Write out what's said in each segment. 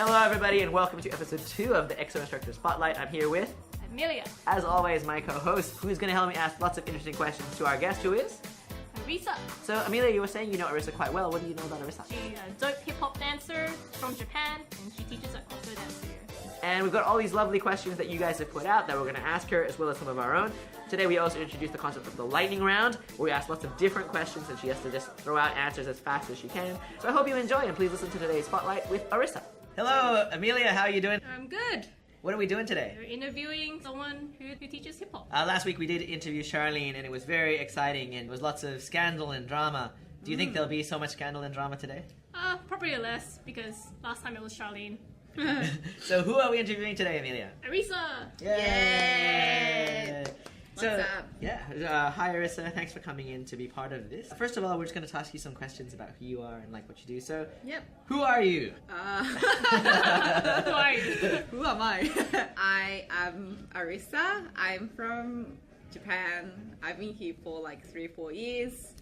Hello everybody and welcome to episode 2 of the EXO Instructor Spotlight. I'm here with Amelia. As always, my co-host, who's going to help me ask lots of interesting questions to our guest, who is? Arisa. So Amelia, you were saying you know Arisa quite well. What do you know about Arisa? She's a dope hip-hop dancer from Japan, and she teaches at also dance here. And we've got all these lovely questions that you guys have put out that we're going to ask her, as well as some of our own. Today we also introduced the concept of the lightning round, where we ask lots of different questions and she has to just throw out answers as fast as she can. So I hope you enjoy, and please listen to today's Spotlight with Arisa. Hello, Amelia, how are you doing? I'm good. What are we doing today? We're interviewing someone who teaches hip-hop. Last week we did interview Charlene, and it was very exciting, and there was lots of scandal and drama. Do you think there'll be so much scandal and drama today? Probably less, because last time it was Charlene. So who are we interviewing today, Amelia? Arisa! Yay! What's up? Yeah, hi Arisa, thanks for coming in to be part of this. First of all, we're just going to ask you some questions about who you are and like what you do. So, who are you? Who are you? Who am I? I am Arisa. I'm from Japan. I've been here for like 3-4 years.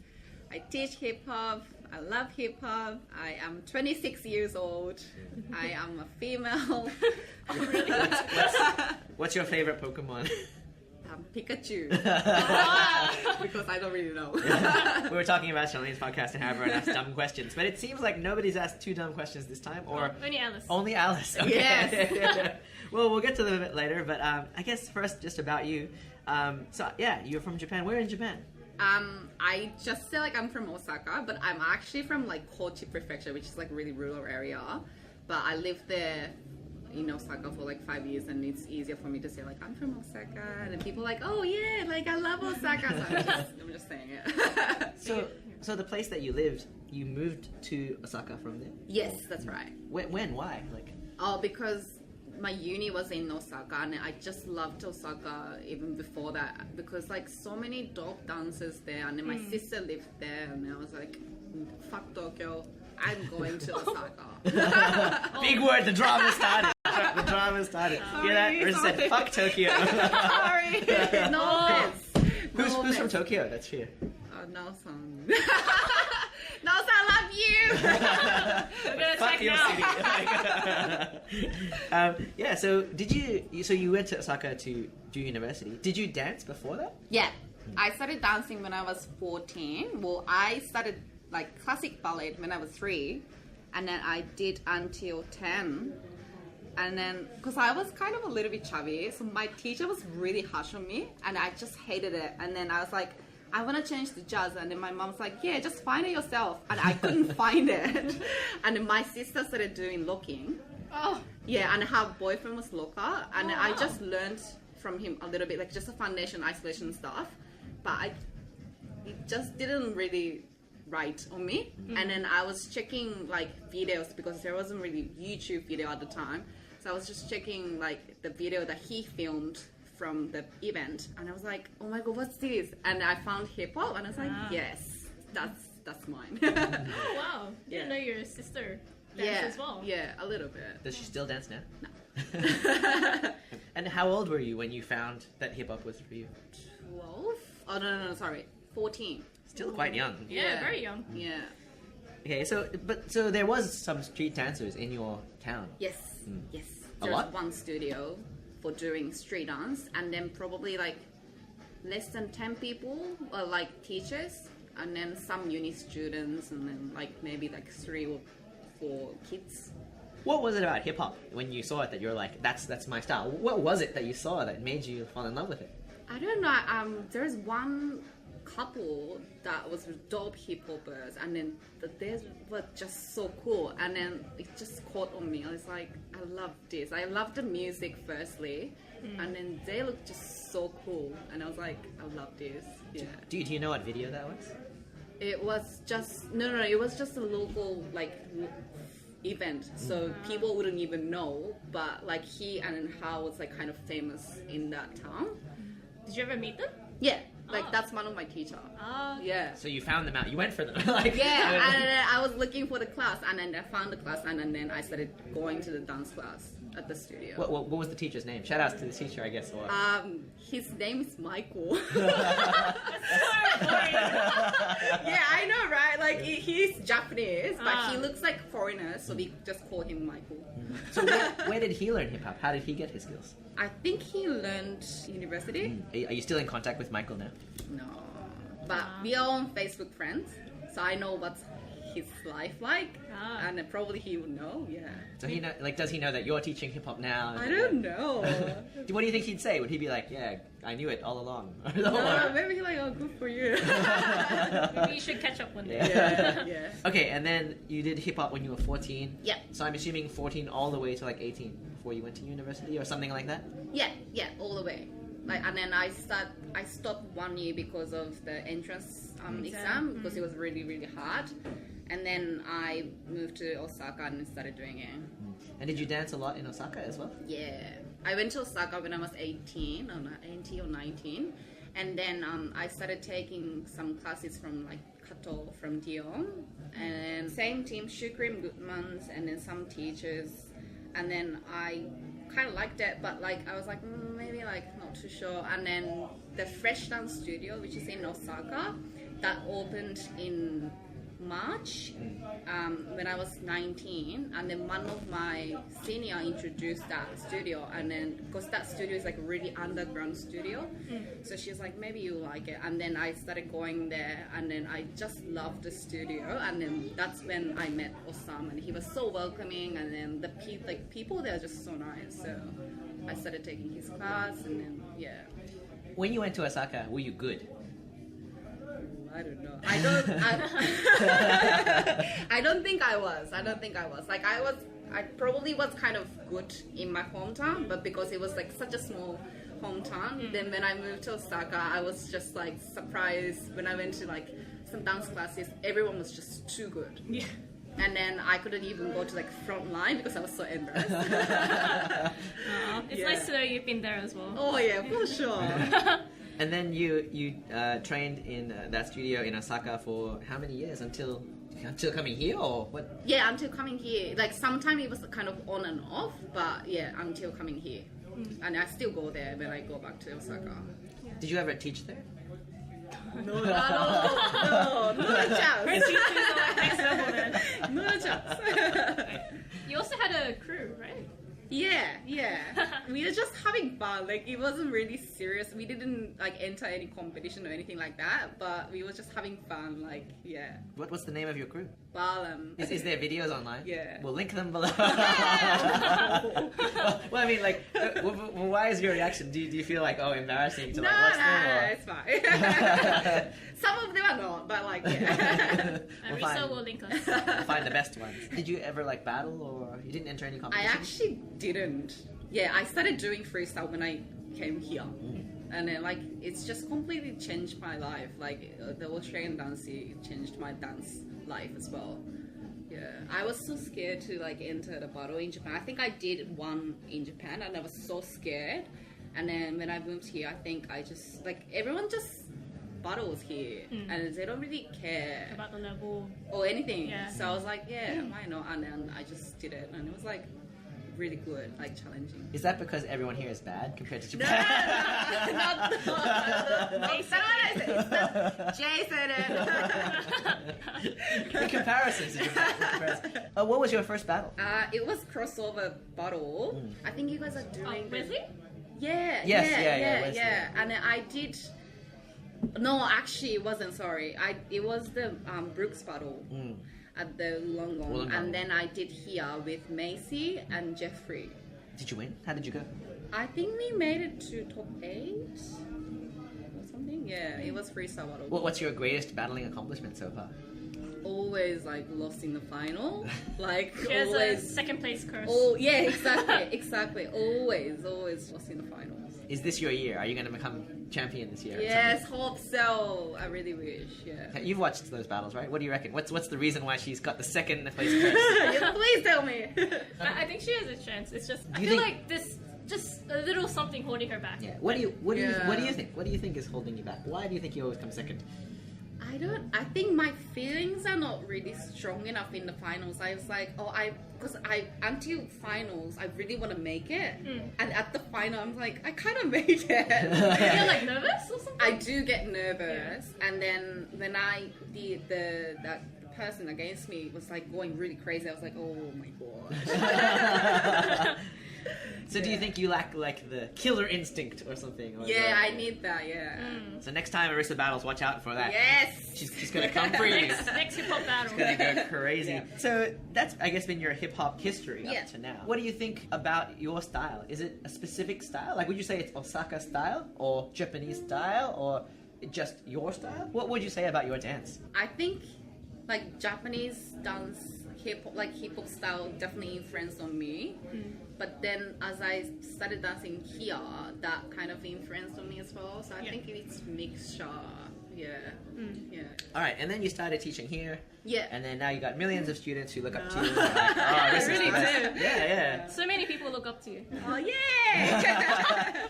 I teach hip-hop. I love hip-hop. I am 26 years old. I am a female. Oh, really? What's your favorite Pokemon? Pikachu. Because I don't really know. We were talking about Charlene's podcast and have everyone ask dumb questions, but it seems like nobody's asked 2 dumb questions this time, or only Alice. Only Alice. Okay. Yes. Well, we'll get to them a bit later, but I guess first just about you. So yeah, you're from Japan. Where in Japan? I just say like I'm from Osaka, but I'm actually from like Kochi Prefecture, which is like really rural area. But I lived there in Osaka for like 5 years, and it's easier for me to say like I'm from Osaka, and then people are like, oh yeah, like I love Osaka. So I'm just saying it. So the place that you lived, you moved to Osaka from there? Yes, that's right. When? Why? Because my uni was in Osaka, and I just loved Osaka even before that, because like so many dope dancers there, and then my sister lived there, and I was like, fuck Tokyo, I'm going to Osaka. Big word, the drama started. The drama started. Hear that? Arisa said, fuck Tokyo. Sorry. No offense. Who's from Tokyo? That's here. No-san. No-san, I love you. We're gonna Fuck check your now. city. Yeah, so you went to Osaka to do university. Did you dance before that? Yeah. I started dancing when I was 14. Well, I started like classic ballet when I was 3, and then I did until 10. And then, because I was kind of a little bit chubby, so my teacher was really harsh on me, and I just hated it. And then I was like, I want to change to jazz. And then my mom's like, yeah, just find it yourself. And I couldn't find it. And then my sister started doing locking. Oh. Yeah, and her boyfriend was locker. And I just learned from him a little bit, like just the foundation, isolation stuff. But it just didn't really right on me. And then I was checking like videos, because there wasn't really YouTube video at the time. So I was just checking like the video that he filmed from the event, and I was like, oh my god, what's this? And I found hip hop, and I was like, yes, that's mine. Oh wow. Didn't know your sister danced as well. Yeah, a little bit. Does she still dance now? No. And how old were you when you found that hip hop was for you? 12? Oh no, sorry, 14. Still quite young. Yeah, very young. Yeah. Okay, so there was some street dancers in your town. Yes. Yes. A There's lot? one studio for doing street dance, and then probably like less than 10 people are like teachers, and then some uni students, and then like maybe like 3 or 4 kids. What was it about hip hop when you saw it that you're like, that's my style? What was it that you saw that made you fall in love with it? I don't know. There's one couple that was dope hip hoppers, and then theirs were just so cool, and then it just caught on me. I was like, I love this. I love the music firstly, and then they look just so cool, and I was like, I love this. Yeah. Do you know what video that was? It was just no. It was just a local like event, so people wouldn't even know. But like he and her was like kind of famous in that town. Did you ever meet them? Yeah, Like that's one of my teacher. Oh. Yeah. So you found them out. You went for them. Like, Yeah, and then I was looking for the class, and then I found the class, and then I started going to the dance class at the studio. What was the teacher's name? Shout outs to the teacher, I guess. Or... His name is Michael. That's so boring. Yeah, I know, right? Like he's Japanese, but Ah. he looks like foreigner, so we just call him Michael. So where did he learn hip hop? How did he get his skills? I think he learned university. Are you still in contact with Michael now? No, but we are on Facebook friends, so I know what's his life like, Ah. and probably he would know. Yeah. So he know, like, does he know that you're teaching hip hop now? I don't know. What do you think he'd say? Would he be like, "Yeah, I knew it all along"? No, maybe he's like, "Oh, good for you." Maybe you should catch up one day. Yeah, yeah. Okay, and then you did hip hop when you were 14. Yeah. So I'm assuming 14 all the way to like 18 before you went to university or something like that. Yeah, all the way. Like, and then I stopped 1 year because of the entrance exam because it was really, really hard. And then I moved to Osaka and started doing it. And did you dance a lot in Osaka as well? Yeah, I went to Osaka when I was 18 or 19, and then I started taking some classes from like Kato from Dion, and same team, Shukrim Goodmans, and then some teachers, and then I kind of liked it, but like I was like maybe like not too sure. And then the Fresh Dance Studio, which is in Osaka, that opened in March when I was 19, and then one of my senior introduced that studio, and then because that studio is like a really underground studio, so she's like maybe you like it, and then I started going there, and then I just loved the studio, and then that's when I met Osam, and he was so welcoming, and then the people there are just so nice, so I started taking his class, and then yeah. When you went to Osaka, were you good? I don't know. I don't think I was. Like I probably was kind of good in my hometown, but because it was like such a small hometown, then when I moved to Osaka, I was just like surprised when I went to like some dance classes. Everyone was just too good. Yeah. And then I couldn't even go to like front line because I was so embarrassed. It's Yeah. nice to know you've been there as well. Oh yeah, for sure. And then you trained in that studio in Osaka for how many years until coming here, or what? Yeah, until coming here. Like sometimes it was kind of on and off, but yeah, until coming here. And I still go there when I go back to Osaka. Did you ever teach there? No, not a Her chance. teachers are like next level then. Not a chance. You also had a crew, right? Yeah. We were just having fun. Like it wasn't really serious. We didn't like enter any competition or anything like that. But we were just having fun. Like yeah. What's the name of your crew? Balam. Is there videos online? Yeah. We'll link them below. Well, I mean, like, why is your reaction? Do you feel like embarrassing to No, like watch them? Or? it's fine. Some of them are not, but like yeah. We'll Arisa find- will link us. Find the best ones. Did you ever like battle, or you didn't enter any I competitions? actually didn't. Yeah, I started doing freestyle when I came here. And then, like, it's just completely changed my life. Like, the Australian dance changed my dance life as well. Yeah, I was so scared to, like, enter the battle in Japan. I think I did one in Japan, and I was so scared. And then when I moved here, I think I just, like, everyone just battles here. And they don't really care About the level. or anything. Yeah. So I was like, yeah, why not? And then I just did it, and it was like really good, like challenging. Is that because everyone here is bad compared to No, Japan? not that's not what I said. It's that Jay said it. In comparison to Japan. What was your first battle? It was crossover battle. I think you guys are doing. Oh, Wesley? Yeah. Yes, yeah, Wesley. And then I did. No, actually, it wasn't. Sorry, it was the Brooks battle. At the Wollongong, Wollongong. and then I did here with Macy and Jeffrey. Did you win? How did you go? I think we made it to top 8 or something. Yeah, it was freestyle battle. What's your greatest battling accomplishment so far? Always like lost in the final, like She has a always. second place curse. Oh yeah, exactly. Always lost in the finals. Is this your year? Are you going to become champion this year? or Yes, hope so. I really wish. Yeah. something? You've watched those battles, right? What do you reckon? What's the reason why she's got the second place curse? Yeah, please tell me. I think she has a chance. It's just I You feel think- like this just a little something holding her back. Yeah. What do you Yeah. think? What do you think is holding you back? Why do you think you always come second? I think my feelings are not really strong enough in the finals. I was like, until finals, I really want to make it. And at the final, I'm like, I kind of made it. You're like nervous or something? I do get nervous. And then when that person against me was like going really crazy, I was like, oh my god. So do you think you lack like the killer instinct or something? Or Yeah, I need that, yeah. So next time Arisa battles, watch out for that. Yes! She's gonna come for you. Next hip hop battle. Gonna go crazy. Yeah. So that's, I guess, been your hip hop history Yeah. up to now. What do you think about your style? Is it a specific style? Like, would you say it's Osaka style or Japanese style or just your style? What would you say about your dance? I think like Japanese dance, hip hop style definitely influenced on me. But then as I started dancing here, that kind of influenced on me as well. So I think it's mixture. Yeah. Yeah. All right, and then you started teaching here. Yeah. And then now you got millions of students who look up to you. And they're like, oh, this is Really the best. do. Yeah. So many people look up to you. Oh yeah!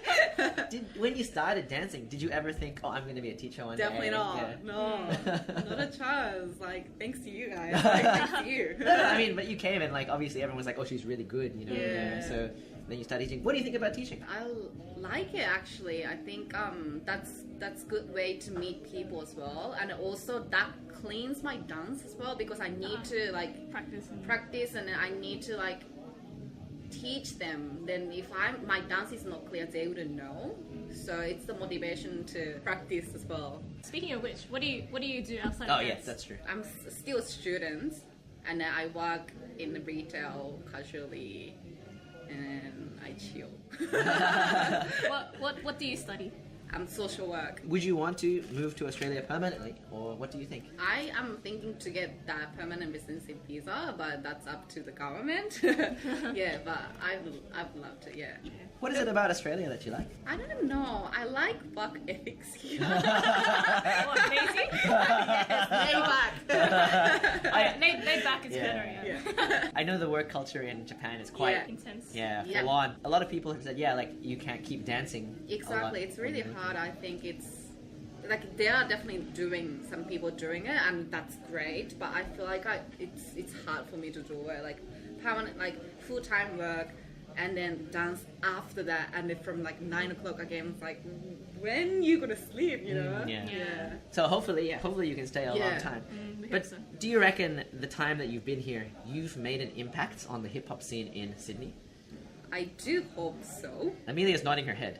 When you started dancing, did you ever think, oh, I'm going to be a teacher one Definitely day? not. Yeah. No, not a chance. Like, thanks to you guys. Like, thanks to you. I mean, but you came and like obviously everyone was like, oh, she's really good, you know. Yeah. So then you started teaching. What do you think about teaching? I like it actually. I think that's good way to meet people as well, and also that cleans my dance as well because I need to like practice and I need to like teach them. Then if my dance is not clear, they wouldn't know. So it's the motivation to practice as well. Speaking of which, what do you do outside Oh of dance? yes, that's true. I'm still a student, and I work in the retail casually, and I chill. What do you study? I'm social work. Would you want to move to Australia permanently, or what do you think? I am thinking to get that permanent residency visa, but that's up to the government. Yeah, but I've loved it. Yeah. What is it about Australia that you like? I don't know. I like work ethics here. What, lazy? Laid back is better, yeah. I know the work culture in Japan is quite Intense. Yeah. full on. A lot of people have said, yeah, like you can't keep dancing. a lot. Exactly. It's really hard. I think it's like they are definitely doing some people doing it, and that's great. But I feel like it's hard for me to do it. Like permanent, like full time work, and then dance after that, and then from like 9 o'clock again. It's like when you gonna sleep, you know? Yeah. So hopefully you can stay a long time. We But hope so. do you reckon the time that you've been here, you've made an impact on the hip hop scene in Sydney? I do hope so. Amelia's nodding her head.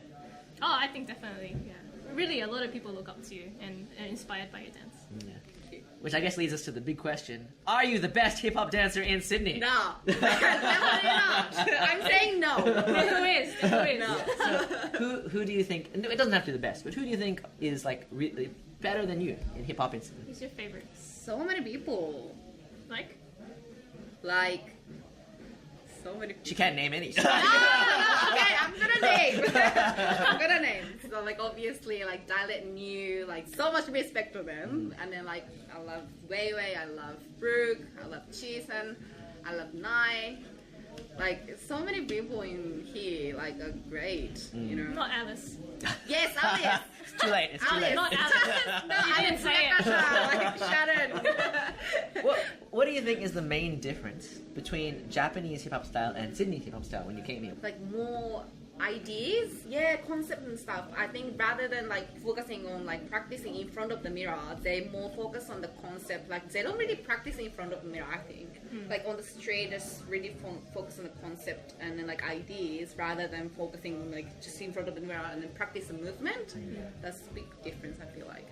Oh, I think definitely, yeah. Really, a lot of people look up to you and are inspired by your dance. Yeah. Which I guess leads us to the big question: are you the best hip hop dancer in Sydney? No, definitely not. I'm saying no. Then who is? No. So who do you think? No, it doesn't have to be the best, but who do you think is like really better than you in hip hop in Sydney? Who's your favorite? So many people. Like? So many people. She can't name any. Okay, I'm gonna name. So like obviously like Dialect New, like so much respect for them. And then like I love Weiwei, I love Brooke, I love Cheeson, I love Nai. Like so many people in here like are great, you know. Not Alice. Yes, Alice. It's too late. It's too late. Not Alice. No, You I didn't didn't say say it. Like Sharon. What do you think is the main difference between Japanese hip hop style and Sydney hip hop style when you came here? Like more ideas, concept and stuff. I think rather than like focusing on like practicing in front of the mirror, they more focus on the concept. Like they don't really practice in front of the mirror. I think like on the street, just really focus on the concept and then like ideas rather than focusing on like just in front of the mirror and then practice the movement. That's a big difference. I feel like.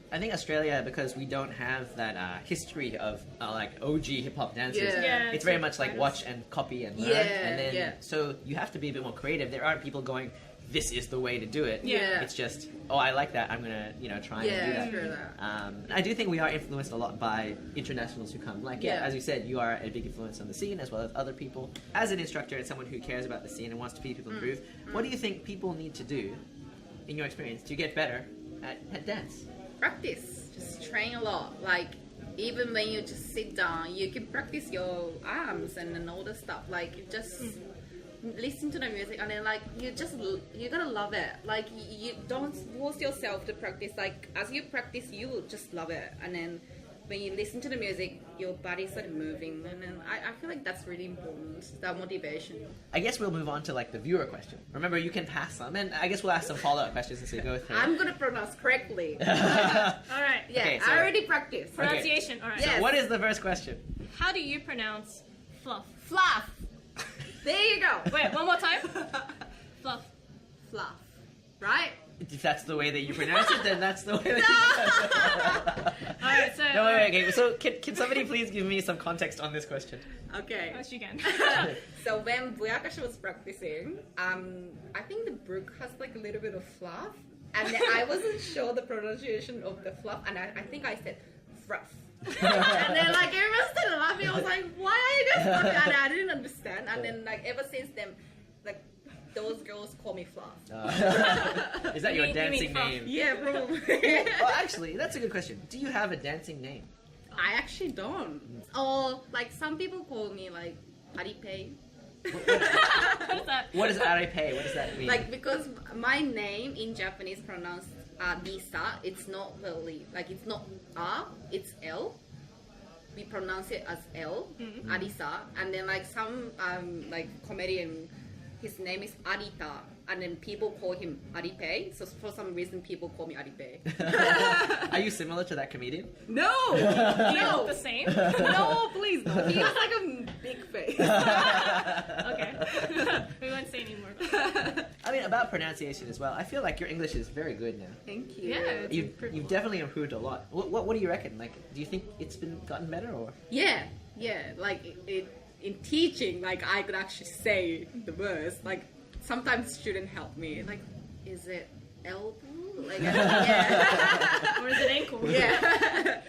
I think Australia, because we don't have that history of like OG hip hop dancers. Yeah. It's very much like watch and copy and learn, and then so you have to be a bit more creative. There aren't people going, "This is the way to do it." Yeah. It's just, "Oh, I like that. I'm gonna, try and do that." True that. I do think we are influenced a lot by internationals who come. Like, Yeah. as you said, you are a big influence on the scene as well as other people. As an instructor and someone who cares about the scene and wants to see people improve, what do you think people need to do, in your experience, to get better at dance? Practice. Just train a lot. Like even when you just sit down, you can practice your arms and all the stuff. Like just listen to the music and then like you gotta love it. Like you don't force yourself to practice. Like as you practice, you will just love it. And then when you listen to the music, your body's like moving, and then I feel like that's really important. That motivation. I guess we'll move on to like the viewer question. Remember, you can pass some, and I guess we'll ask some follow-up questions as we go through. I'm gonna pronounce correctly. All right. Yeah, Okay, so- I already practiced. Pronunciation. All right. Yeah. So what is the first question? How do you pronounce fluff? Fluff. There you go. Wait, one more time. Fluff. Fluff. Right? If that's the way that you pronounce it, then that's the way that you All right. So. No, wait, okay. So can somebody please give me some context on this question? Okay. Oh, she can. So when Buyakashi was practicing, I think the brook has like a little bit of fluff, and then I wasn't sure the pronunciation of the fluff, and I think I said fruff. And then like everyone started laughing. I was like, why are you guys laughing? And I didn't understand. And then like ever since then, like those girls call me Fluff. Is that your You mean dancing fluff? name? Yeah, probably. Well, actually, that's a good question. Do you have a dancing name? I actually don't. Or like some people call me like Aripei. What is that? What is arepe? What does that mean? Like because my name in Japanese pronounced Arisa. It's not really like it's not R. It's L. We pronounce it as L. Arisa. And then like some like comedian, his name is Arita. And then people call him Aripei. So for some reason, people call me Aripei. Are you similar to that comedian? No! Do you No! look the same? No, please no. He has like a big face. Okay. We won't say anymore. I mean, about pronunciation as well. I feel like your English is very good now. Thank you. Yeah. It's You've improved. definitely improved a lot. What do you reckon? Like, do you think it's been gotten better or? Yeah. Like in teaching, like I could actually say the words. Like sometimes students help me. Like, is it elbow? Like, yeah. Or is it ankle? Yeah.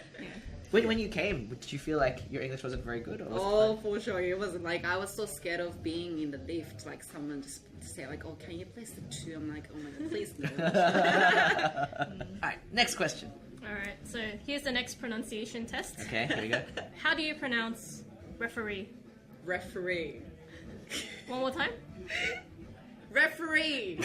When you came, did you feel like your English wasn't very good? Or was Oh, for sure. It wasn't like I was so scared of being in the lift. Like someone just say like, "Oh, can you place the 2?" I'm like, "Oh my god, please no." Alright, next question. All right. So here's the next pronunciation test. Okay, here we go. How do you pronounce referee? Referee. One more time. Referee.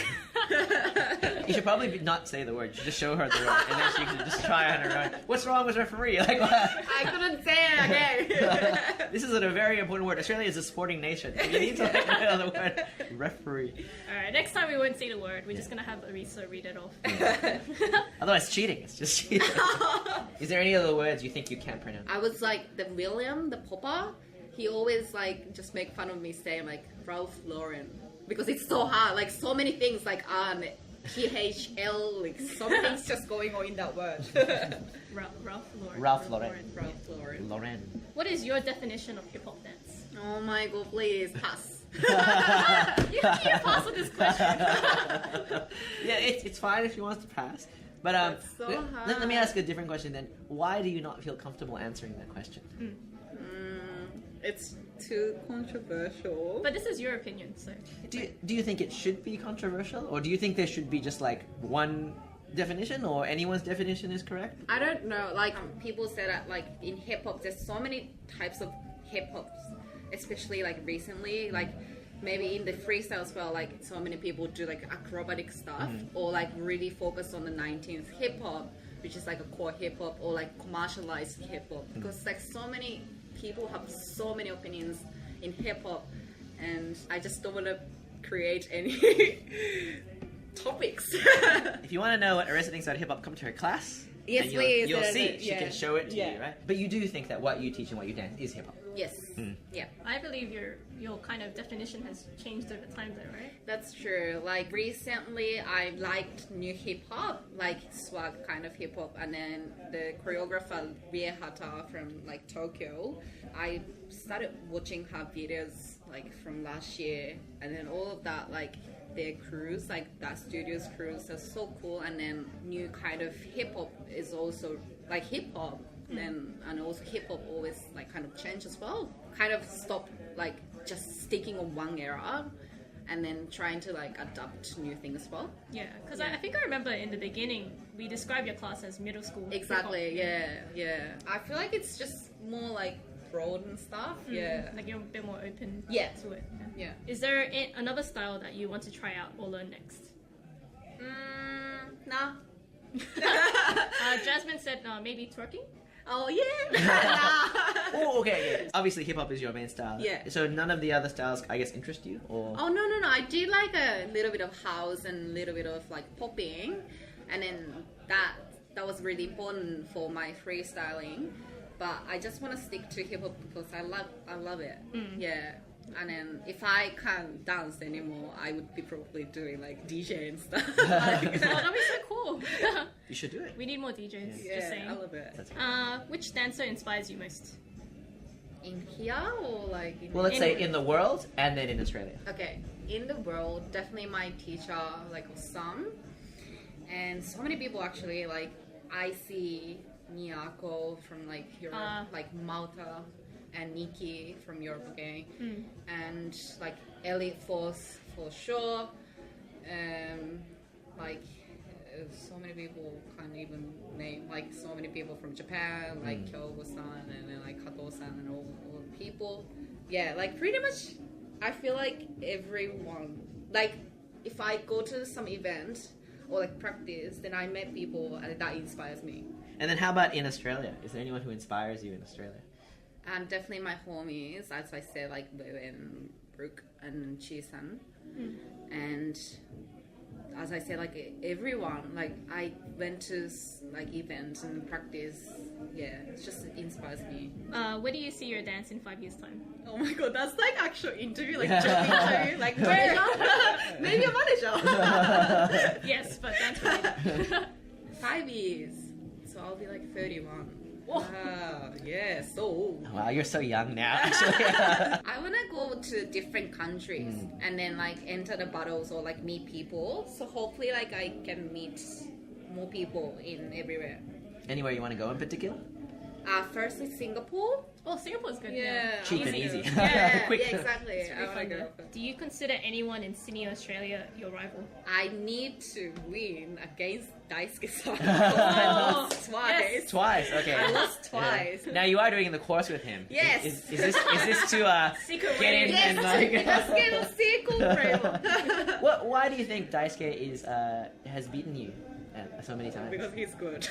You should probably not say the word. You should just show her the word, and then she can just try on her own. What's wrong with referee? Like, what? I couldn't say it again. This is a very important word. Australia is a sporting nation. You need to know the word referee. All right. Next time we won't say the word. We're just gonna have Arisa read it off. Otherwise, cheating. It's just cheating. Is there any other words you think you can't pronounce? I was like the William, the Papa. He always like just make fun of me saying like Ralph Lauren because it's so hard. Like so many things like PHL, like so many things just going on in that word. Ralph Lauren. Ralph Lauren. Ralph Lauren. Loren. What is your definition of hip hop dance? Oh my god, please pass. You can't pass with this question. Yeah, it's fine if she wants to pass. But That's so let me hard. ask a different question then. Why do you not feel comfortable answering that question? It's too controversial. But this is your opinion, so. Do you think it should be controversial, or do you think there should be just like one definition, or anyone's definition is correct? I don't know. Like people say that like in hip hop, there's so many types of hip hops, especially like recently. Like maybe in the freestyle as well. Like so many people do like acrobatic stuff, or like really focus on the 19th hip hop, which is like a core hip hop, or like commercialized hip hop. Because like so many people have so many opinions in hip hop, and I just don't want to create any topics. If you want to know what Arisa thinks about hip hop, come to her class. Yes, and please. You'll see. She Yeah. can show it to Yeah. you, right? But you do think that what you teach and what you dance is hip hop. Yes. Yeah. I believe your kind of definition has changed over time, though, right? That's true. Like recently, I liked new hip hop, like swag kind of hip hop, and then the choreographer Riehata from like Tokyo. I started watching her videos like from last year, and then all of that like their crews, like that studio's crews, are so cool. And then new kind of hip hop is also like hip hop. Then and also hip hop always like kind of change as well. Kind of stop like just sticking on one era, and then trying to like adapt to new things as well. Yeah, because I think I remember in the beginning we described your class as middle school. Exactly. hip-hop. Yeah. I feel like it's just more like broad and stuff. Yeah. Like you're a bit more open Yeah. to it. Yeah. Is there another style that you want to try out or learn next? Nah. Jasmine said maybe twerking. Oh yeah. Nah. Oh, okay. Obviously, hip hop is your main style. Yeah. So none of the other styles, I guess, interest you, or? Oh no. I did like a little bit of house and a little bit of like popping, and then that was really important for my freestyling. But I just want to stick to hip hop because I love it. Yeah. And then if I can't dance anymore, I would be probably doing like DJ and stuff. Oh, that'd be so cool. You should do it. We need more DJs. Yeah, Just saying. I love it. Which dancer inspires you most? In here or like in Well, let's say in the world and then in Australia. Okay, in the world, definitely my teacher, like Osam, and so many people actually. Like I see Miyako from like Europe, like Malta, and Nikki from Europe again, and like Elliot Force for sure, like so many people can't even name, like so many people from Japan, like Kyogo-san and then like Kato-san and all the people. Yeah, like pretty much I feel like everyone, like if I go to some event or like practice, then I met people and that inspires me. And then how about in Australia? Is there anyone who inspires you in Australia? And definitely my homies, as I said, like Lou and Brooke and Chi-san. And as I said, like everyone, like I went to like events and practice. Yeah, it just inspires me. Where do you see your dance in 5 years' time? Oh my god, that's like actual interview, like job interview, like manager, maybe a manager. Yes, but dance related. 5 years, so I'll be like 31. Wow, yeah, so old. Wow, you're so young now, actually. I want to go to different countries and then like enter the battles or like meet people. So hopefully like I can meet more people in everywhere. Anywhere you want to go in particular? Firstly Singapore. Oh, Singapore's good. Yeah, Cheap and easy. Yeah, Quick. yeah, exactly. It's I really want to fun go. there. Do you consider anyone in Sydney, Australia, your rival? I need to win against Daisuke-san. Oh, I lost twice. yes. Twice, okay. I lost twice. Yeah. Now you are doing the course with him. Yes. Is this to Secret get in wedding. and like? Let's get a sequel frame. Why do you think Daisuke has beaten you so many times? Because he's good.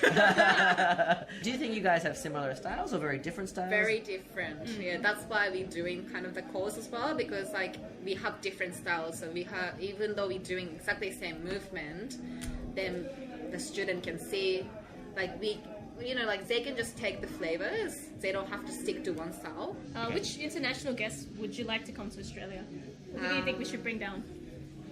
Do you think you guys have similar styles or very different styles? Very different. Yeah, that's why we're doing kind of the course as well, because like we have different styles. So we have, even though we're doing exactly the same movement, then the student can see, like we, you know, like they can just take the flavors. They don't have to stick to one style. Which international guests would you like to come to Australia? Who do you think we should bring down?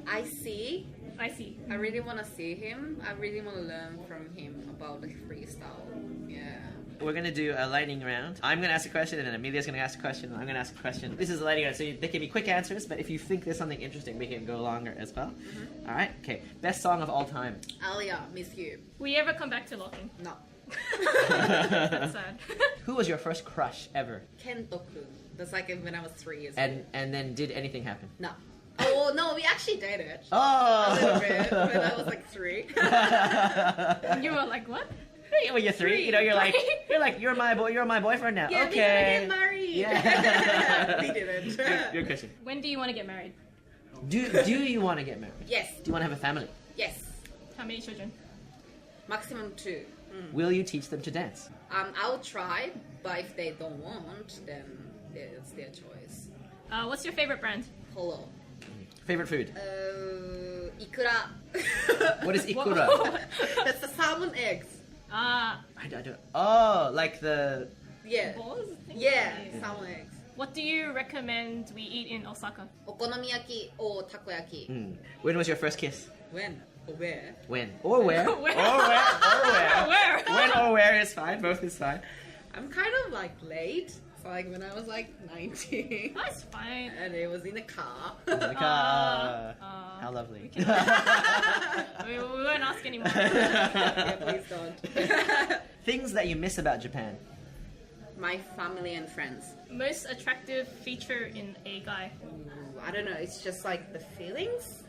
I see. I really want to see him. I really want to learn from him about the freestyle. Yeah. We're going to do a lightning round. I'm going to ask a question, and then Amelia's going to ask a question, and I'm going to ask a question. This is a lightning round, so they can be quick answers, but if you think there's something interesting, we can go longer as well. All right? Okay. Best song of all time? Alia, miss you. Will you ever come back to locking? No. That's sad. Who was your first crush ever? Kentoku. That's like when I was 3 years old. And then did anything happen? No. Oh, no, we actually dated. Oh! A little bit when I was like 3. You were like, what? When you're 3, you know, you're my boyfriend now. Yeah, okay. we're gonna get married. Yeah. We didn't. Your question. When do you want to get married? Do you want to get married? Yes. Do you want to have a family? Yes. How many children? Maximum 2. Will you teach them to dance? I'll try, but if they don't want, then it's their choice. What's your favorite brand? Polo. Favorite food? Ikura. What is ikura? That's the salmon eggs. I don't. Oh, like the. Yeah. Balls? Yeah, salmon eggs. What do you recommend we eat in Osaka? Okonomiyaki or takoyaki. When was your first kiss? When? Or where? When? Or where? Where? Or where? Or where? Where? When or where is fine. Both is fine. I'm kind of like late. So like when I was like 19. That's fine. And it was in a car. Like, how lovely. We won't ask anymore. Yeah, please don't. Things that you miss about Japan. My family and friends. Most attractive feature in a guy. I don't know, it's just like the feelings.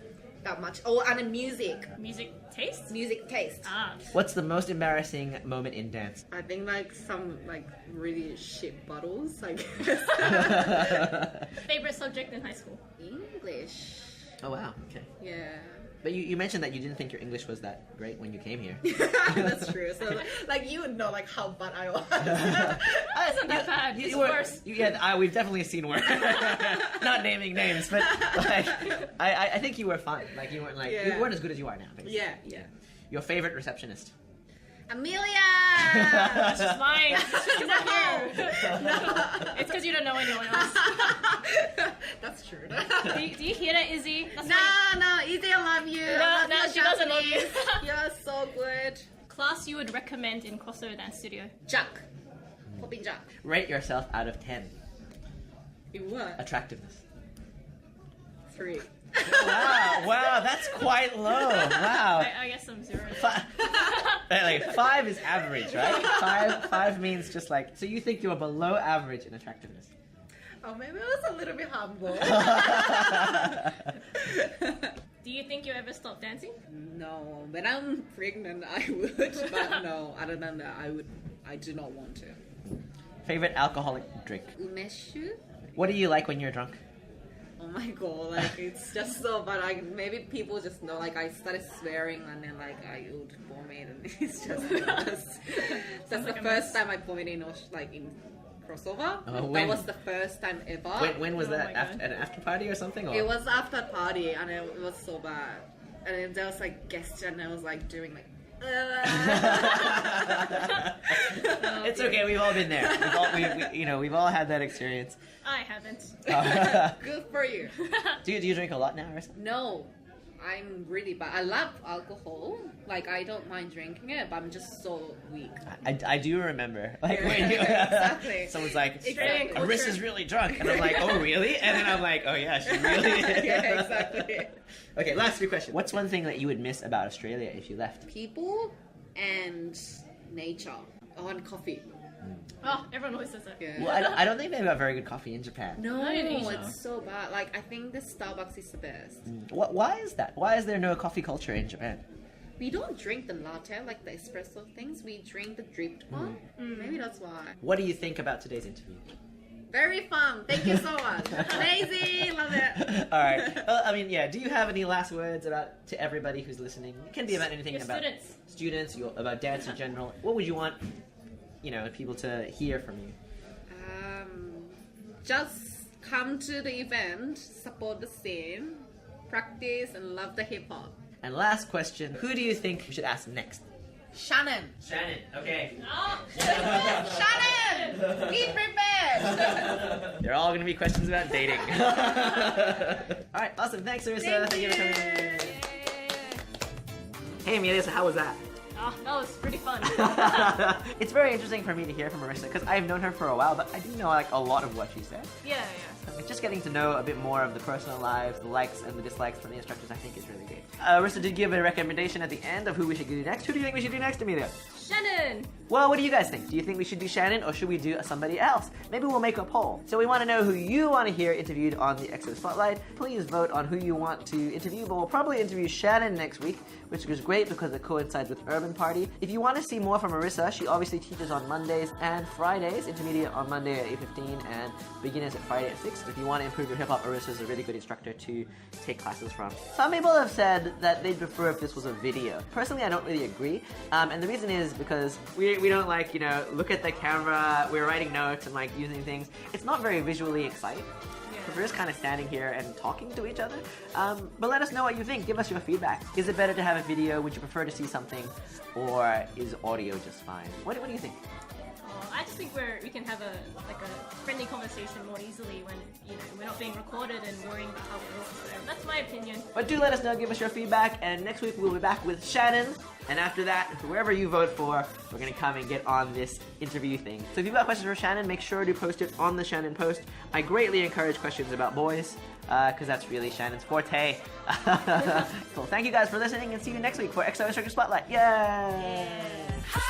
that much. Oh, and the music Music taste? taste. Ah. What's the most embarrassing moment in dance? I think like some like really shit battles, I guess. Favorite subject in high school? English. Oh wow, okay. Yeah. But you mentioned that you didn't think your English was that great when you came here. That's true. So like you would know like how bad I was. It's not that bad. It's worse. We've definitely seen worse. Not naming names, but like I think you were fine. Like you weren't like you weren't as good as you are now. Basically. Yeah. Your favorite receptionist? Amelia! She's lying. She's not here. It's because you don't know anyone else. That's true. Do you hear that, Izzy? That's No, Izzy, I love you. I love no, you, she doesn't love you. You're so good. Class you would recommend in Koso Dance Studio? Jack. Popping Jack. Rate yourself out of 10. In what? Attractiveness. 3. Wow, that's quite low. Wow. I guess I'm 0. Like 5 is average, right? Five means just like, so you think you're below average in attractiveness? Oh, maybe I was a little bit humble. Do you think you'll ever stop dancing? No, when I'm pregnant, I would, but no. Other than that, I do not want to. Favorite alcoholic drink? Umeshu? What do you like when you're drunk? Oh my god, like it's just so bad. Like maybe people just know. Like I started swearing and then like I would vomit and it's just. That's the first time I vomited in like in crossover. That was the first time ever. When was Oh that? my God. At an after party or something? Or? It was after party and it was so bad. And then there was like guests and I was like doing like. It's okay. We've all been there. We've all had that experience. I haven't. Good for you. Do you drink a lot now, Arisa? No, I'm really bad. I love alcohol. Like I don't mind drinking it, but I'm just so weak. I do remember, like when you, Exactly. someone's like, Exactly. Arisa's really drunk, and I'm like, oh really? And then I'm like, oh yeah, she really is. Yeah, exactly. Okay, last 3 questions. What's one thing that you would miss about Australia if you left? People and nature. Oh, and coffee. Oh, everyone always says that. Yeah. Well, I don't think they've got very good coffee in Japan. No, Not in Asia. it's so bad. Like I think the Starbucks is the best. Why is that? Why is there no coffee culture in Japan? We don't drink the latte like the espresso things. We drink the dripped one. Maybe that's why. What do you think about today's interview? Very fun. Thank you so much. Amazing. Love it. All right. Well, I mean, yeah. Do you have any last words to everybody who's listening? It can be about anything Your about students, about dance in general. What would you want, people to hear from you? Just come to the event, support the scene, practice, and love the hip hop. And last question: who do you think we should ask next? Shannon. Shannon. Okay. Oh, Shannon! Be prepared! They're all going to be questions about dating. All right. Awesome. Thanks, Arisa. Thank you for coming. Hey, Amelia. So how was that? Oh, that was pretty fun. It's very interesting for me to hear from Arisa because I've known her for a while, but I didn't know like a lot of what she said. Yeah. Like, just getting to know a bit more of the personal lives, the likes and the dislikes from the instructors, I think is really great. Arisa did give a recommendation at the end of who we should do next. Who do you think we should do next, Amelia? Shannon! Well, what do you guys think? Do you think we should do Shannon or should we do somebody else? Maybe we'll make a poll. So we want to know who you want to hear interviewed on the EXO Spotlight. Please vote on who you want to interview, but we'll probably interview Shannon next week, which is great because it coincides with Urban Party. If you want to see more from Arisa, she obviously teaches on Mondays and Fridays, intermediate on Monday at 8:15 and beginners at Friday at 6. If you want to improve your hip-hop, Arisa is a really good instructor to take classes from. Some people have said that they'd prefer if this was a video. Personally, I don't really agree, and the reason is because we don't like, look at the camera, we're writing notes and like using things. It's not very visually exciting. So we're just kind of standing here and talking to each other. But let us know what you think. Give us your feedback. Is it better to have a video? Would you prefer to see something? Or is audio just fine? What do you think? I just think we can have a friendly conversation more easily when we're not being recorded and worrying about how it looks. So that's my opinion. But do let us know, give us your feedback, and next week we'll be back with Shannon. And after that, whoever you vote for, we're gonna come and get on this interview thing. So if you've got questions for Shannon, make sure to post it on the Shannon post. I greatly encourage questions about boys, because that's really Shannon's forte. Cool. Thank you guys for listening, and see you next week for EXO Instructor Spotlight. Yay! Yeah.